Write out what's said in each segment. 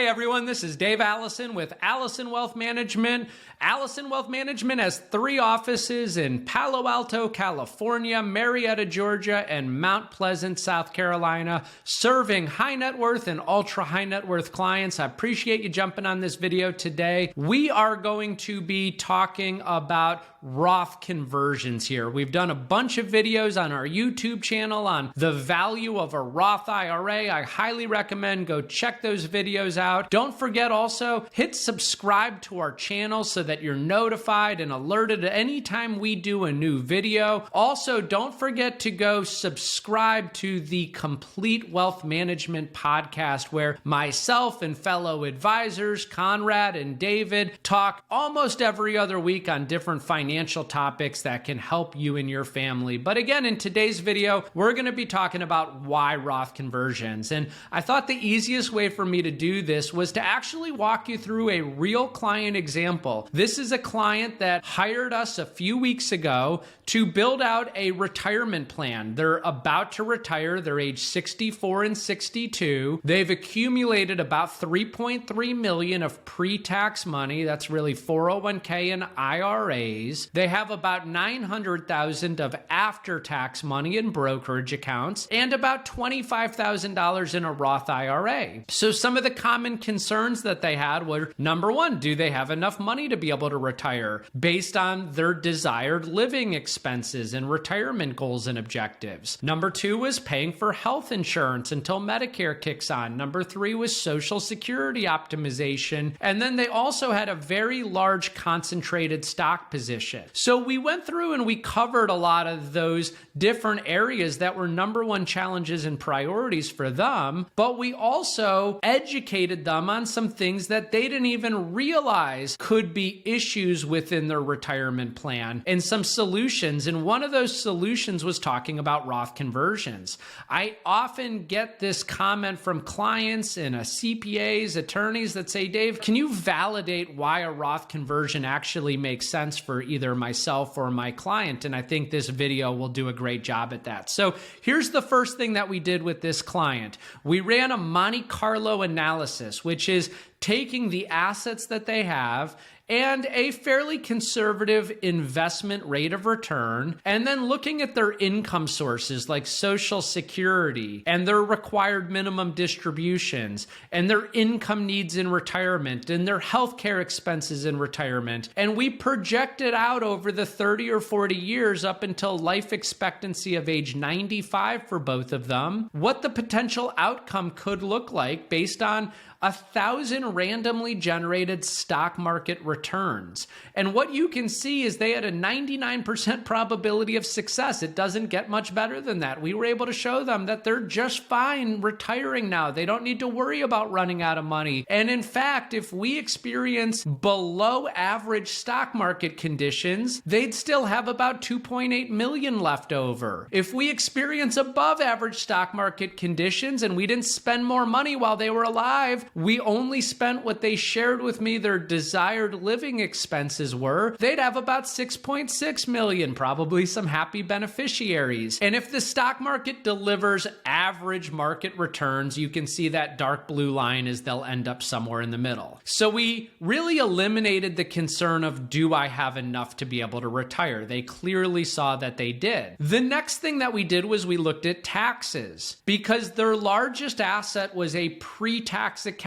everyone, this is Dave Alison with Alison Wealth Management. Alison Wealth Management has 3 offices in Palo Alto, California, Marietta, Georgia, and Mount Pleasant, South Carolina, serving high net worth and ultra high net worth clients. I appreciate you jumping on this video today. We are going to be talking about Roth conversions here. We've done a bunch of videos on our YouTube channel on the value of a Roth IRA. I highly recommend go check those videos out. Don't forget also hit subscribe to our channel so that you're notified and alerted anytime we do a new video. Also, don't forget to go subscribe to the Complete Wealth Management podcast, where myself and fellow advisors, Conrad and David, talk almost every other week on different financial topics that can help you and your family. But again, in today's video, we're going to be talking about why Roth conversions. And I thought the easiest way for me to do this was to actually walk you through a real client example. This is a client that hired us a few weeks ago to build out a retirement plan. They're about to retire. They're age 64 and 62. They've accumulated about $3.3 million of pre-tax money. That's really 401k and IRAs. They have about $900,000 of after-tax money in brokerage accounts and about $25,000 in a Roth IRA. So some of the common concerns that they had were, number one, do they have enough money to be able to retire based on their desired living expenses and retirement goals and objectives? Number two was paying for health insurance until Medicare kicks on. Number three was Social Security optimization. And then they also had a very large concentrated stock position. So we went through and we covered a lot of those different areas that were number one challenges and priorities for them, but we also educated them on some things that they didn't even realize could be issues within their retirement plan and some solutions. And one of those solutions was talking about Roth conversions. I often get this comment from clients and CPAs, attorneys that say, Dave, can you validate why a Roth conversion actually makes sense for either myself or my client? And I think this video will do a great job at that. So here's the first thing that we did with this client. We ran a Monte Carlo analysis, which is taking the assets that they have and a fairly conservative investment rate of return, and then looking at their income sources like Social Security and their required minimum distributions and their income needs in retirement and their healthcare expenses in retirement. And we projected out over the 30 or 40 years up until life expectancy of age 95 for both of them, what the potential outcome could look like based on 1,000 randomly generated stock market returns. And what you can see is they had a 99% probability of success. It doesn't get much better than that. We were able to show them that they're just fine retiring now. They don't need to worry about running out of money. And in fact, if we experience below average stock market conditions, they'd still have about 2.8 million left over. If we experience above average stock market conditions and we didn't spend more money while they were alive, we only spent what they shared with me their desired living expenses were, they'd have about 6.6 million, probably some happy beneficiaries. And if the stock market delivers average market returns, you can see that dark blue line is they'll end up somewhere in the middle. So we really eliminated the concern of, do I have enough to be able to retire? They clearly saw that they did. The next thing that we did was we looked at taxes, because their largest asset was a pre-tax account.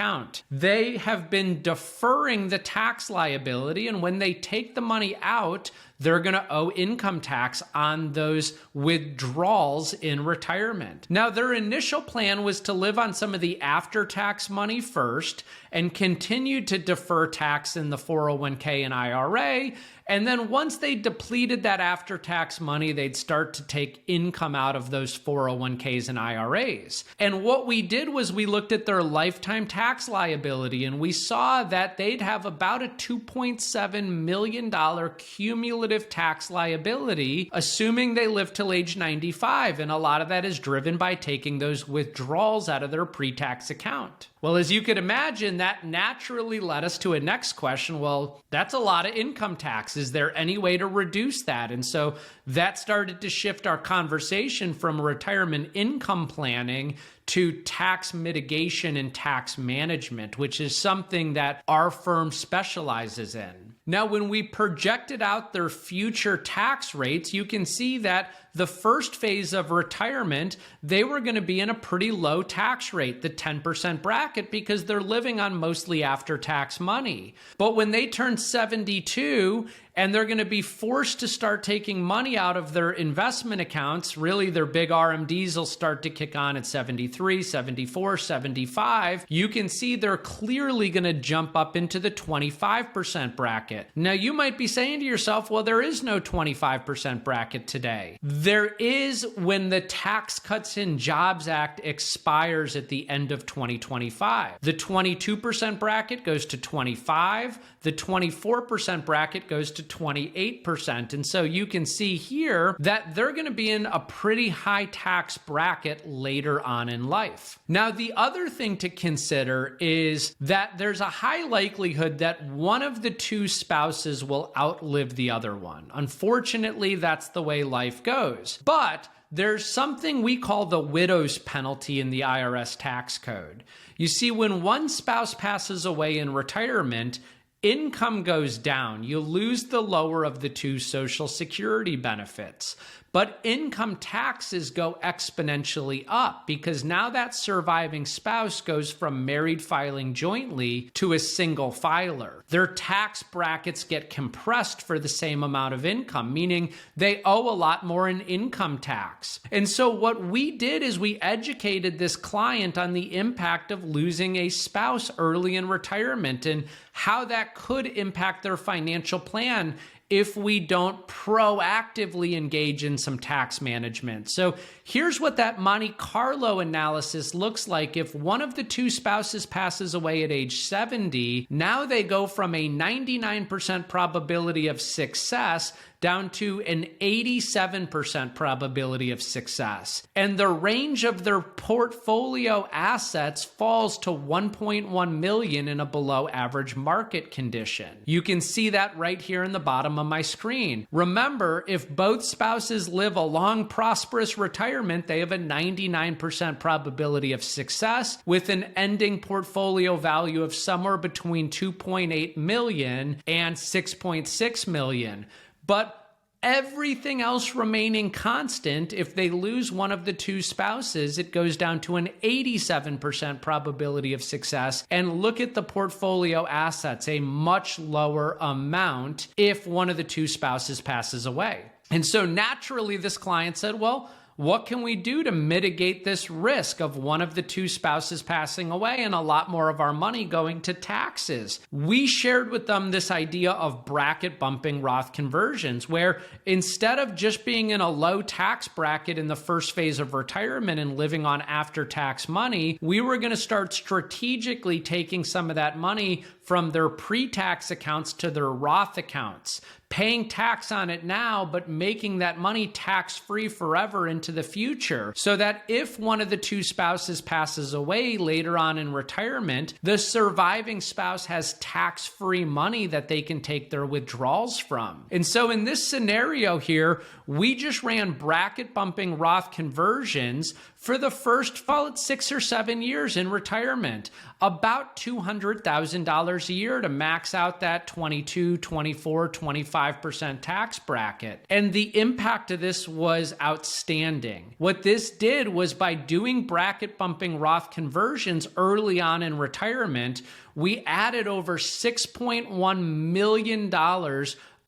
They have been deferring the tax liability, and when they take the money out, they're going to owe income tax on those withdrawals in retirement. Now, their initial plan was to live on some of the after-tax money first and continue to defer tax in the 401k and IRA. And then once they depleted that after-tax money, they'd start to take income out of those 401ks and IRAs. And what we did was we looked at their lifetime tax liability, and we saw that they'd have about a $2.7 million cumulative cumulative tax liability, assuming they live till age 95. And a lot of that is driven by taking those withdrawals out of their pre-tax account. Well, as you could imagine, that naturally led us to a next question. Well, that's a lot of income tax. Is there any way to reduce that? And so that started to shift our conversation from retirement income planning to tax mitigation and tax management, which is something that our firm specializes in. Now, when we projected out their future tax rates, you can see that the first phase of retirement, they were going to be in a pretty low tax rate, the 10% bracket, because they're living on mostly after-tax money. But when they turn 72 and they're going to be forced to start taking money out of their investment accounts, really their big RMDs will start to kick on at 73, 74, 75, you can see they're clearly going to jump up into the 25% bracket. Now, you might be saying to yourself, well, there is no 25% bracket today. There is when the Tax Cuts and Jobs Act expires at the end of 2025. The 22% bracket goes to 25. The 24% bracket goes to 28%. And so you can see here that they're going to be in a pretty high tax bracket later on in life. Now, the other thing to consider is that there's a high likelihood that one of the two spouses will outlive the other one. Unfortunately, that's the way life goes. But there's something we call the widow's penalty in the IRS tax code. You see, when one spouse passes away in retirement, income goes down. You lose the lower of the two Social Security benefits. But income taxes go exponentially up because now that surviving spouse goes from married filing jointly to a single filer. Their tax brackets get compressed for the same amount of income, meaning they owe a lot more in income tax. And so what we did is we educated this client on the impact of losing a spouse early in retirement and how that could impact their financial plan if we don't proactively engage in some tax management. So here's what that Monte Carlo analysis looks like. If one of the two spouses passes away at age 70, now they go from a 99% probability of success down to an 87% probability of success. And the range of their portfolio assets falls to 1.1 million in a below average market condition. You can see that right here in the bottom of my screen. Remember, if both spouses live a long, prosperous retirement, they have a 99% probability of success with an ending portfolio value of somewhere between 2.8 million and 6.6 million. But everything else remaining constant, if they lose one of the two spouses, it goes down to an 87% probability of success. And look at the portfolio assets, a much lower amount if one of the two spouses passes away. And so naturally, this client said, well, what can we do to mitigate this risk of one of the two spouses passing away and a lot more of our money going to taxes? We shared with them this idea of bracket bumping Roth conversions, where instead of just being in a low tax bracket in the first phase of retirement and living on after-tax money, we were going to start strategically taking some of that money from their pre-tax accounts to their Roth accounts, paying tax on it now, but making that money tax-free forever into the future, so that if one of the two spouses passes away later on in retirement, the surviving spouse has tax-free money that they can take their withdrawals from. And so in this scenario here, we just ran bracket bumping Roth conversions for the first, call it 6 or 7 years in retirement, about $200,000 a year to max out that 22, 24, 25% tax bracket. And the impact of this was outstanding. What this did was, by doing bracket bumping Roth conversions early on in retirement, we added over $6.1 million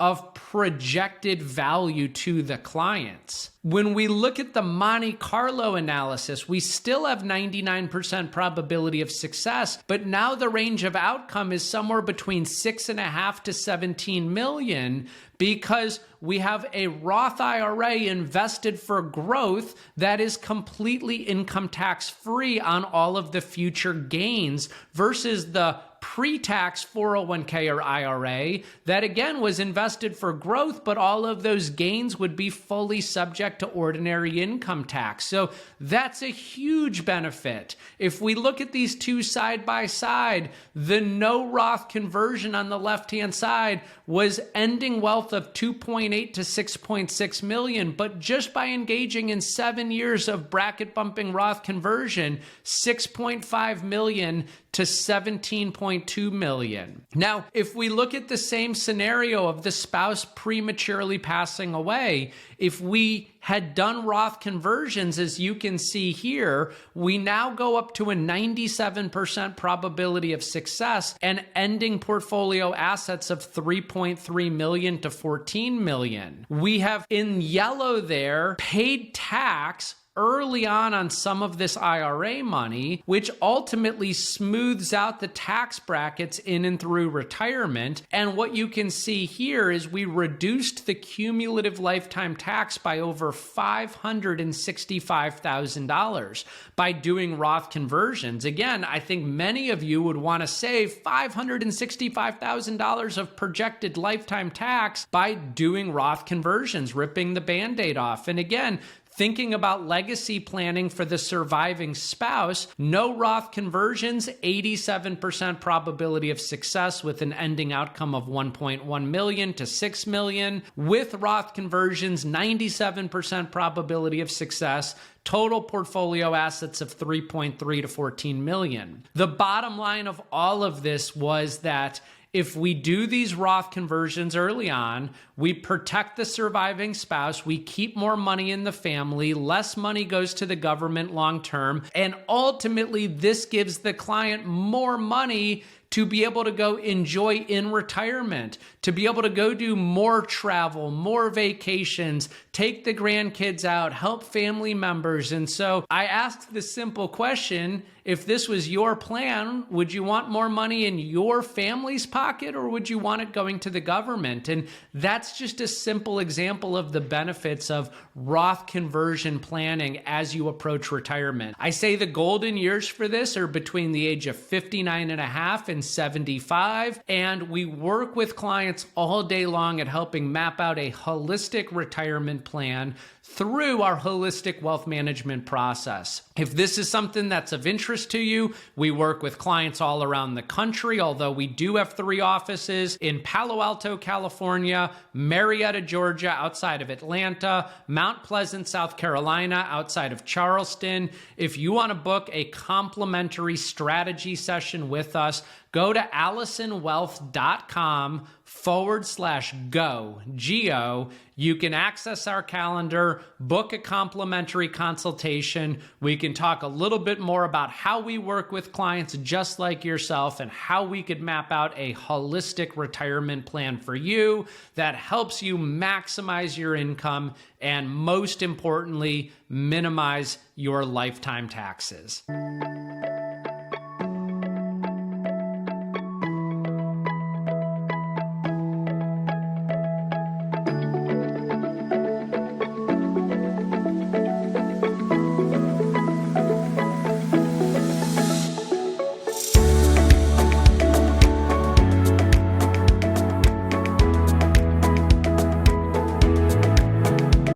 of projected value to the clients. When we look at the Monte Carlo analysis, we still have 99% probability of success, but now the range of outcome is somewhere between 6.5 to 17 million, because we have a Roth IRA invested for growth that is completely income tax free on all of the future gains versus the pre-tax 401k or IRA that again was invested for growth, but all of those gains would be fully subject to ordinary income tax. So that's a huge benefit. If we look at these two side by side, the no Roth conversion on the left-hand side was ending wealth of 2.8 to 6.6 million, but just by engaging in 7 years of bracket bumping Roth conversion, 6.5 million to 17.2 million. Now, if we look at the same scenario of the spouse prematurely passing away, if we had done Roth conversions, as you can see here, we now go up to a 97% probability of success and ending portfolio assets of 3.3 million to 14 million. We have in yellow there paid tax early on some of this IRA money, which ultimately smooths out the tax brackets in and through retirement. And what you can see here is we reduced the cumulative lifetime tax by over $565,000 by doing Roth conversions. Again, I think many of you would want to save $565,000 of projected lifetime tax by doing Roth conversions, ripping the Band-Aid off. And again, thinking about legacy planning for the surviving spouse, no Roth conversions, 87% probability of success with an ending outcome of 1.1 million to 6 million. With Roth conversions, 97% probability of success, total portfolio assets of 3.3 to 14 million. The bottom line of all of this was that if we do these Roth conversions early on, we protect the surviving spouse, we keep more money in the family, less money goes to the government long term, and ultimately this gives the client more money to be able to go enjoy in retirement, to be able to go do more travel, more vacations, take the grandkids out, help family members. And so I asked the simple question, if this was your plan, would you want more money in your family's pocket or would you want it going to the government? And that's just a simple example of the benefits of Roth conversion planning as you approach retirement. I say the golden years for this are between the age of 59 and a half and 75. And we work with clients all day long at helping map out a holistic retirement plan through our holistic wealth management process. If this is something that's of interest to you, we work with clients all around the country, although we do have 3 offices in Palo Alto, California, Marietta, Georgia, outside of Atlanta, Mount Pleasant, South Carolina, outside of Charleston. If you want to book a complimentary strategy session with us, go to AlisonWealth.com/go. You can access our calendar, book a complimentary consultation. We can talk a little bit more about how we work with clients just like yourself and how we could map out a holistic retirement plan for you that helps you maximize your income and most importantly, minimize your lifetime taxes.